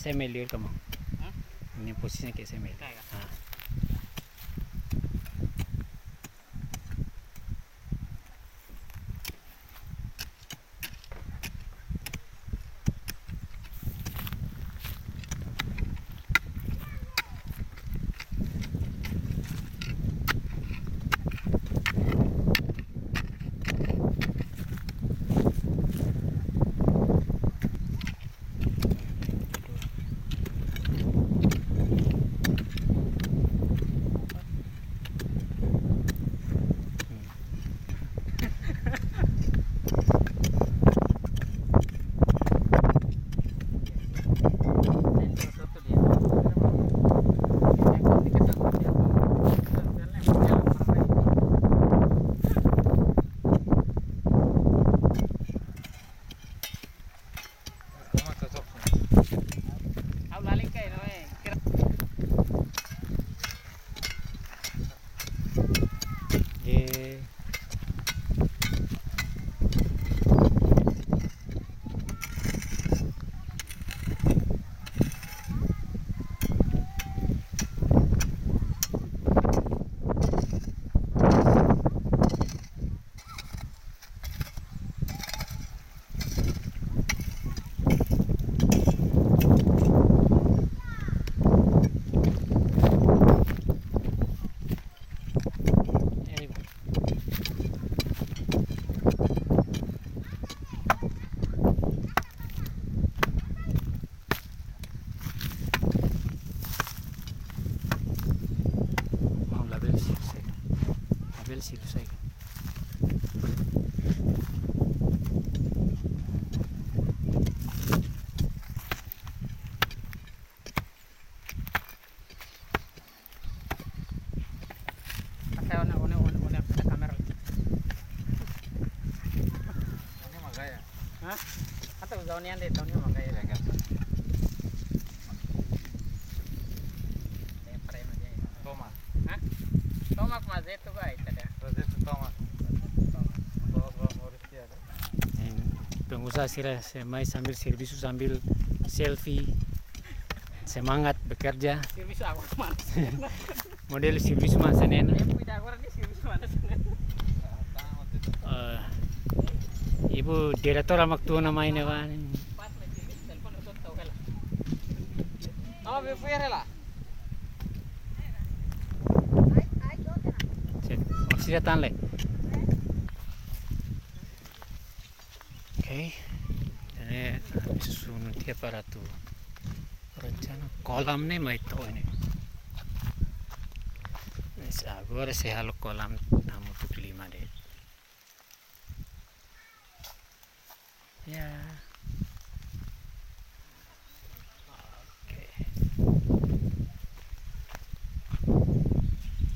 SML lihat kamu. Hah? Ini posisinya kayak SML. Kayak. Ah. Eh, mau label situ saya. Hah? Atau tahunnya deh, tahunnya makanya ya kan. Toma. Hah? Tomak mas itu guys ada. Berarti itu toma. Bawa Mauricia kan? Pengusaha semai sambil servis sambil selfie, semangat bekerja. Servis aku mana? Model servis masa nena. Tidak aku ini servis mana sih? Ibu direktur amak tua namanya kan. Pas lagi telepon untuk tahu kan. Oh, biar lah. Masih datang le. Oke. Ini susun tiap aparatur. Rencana kolam nih mai tahu ini. Agora se halo kolam namu tu 5 deh. Ya.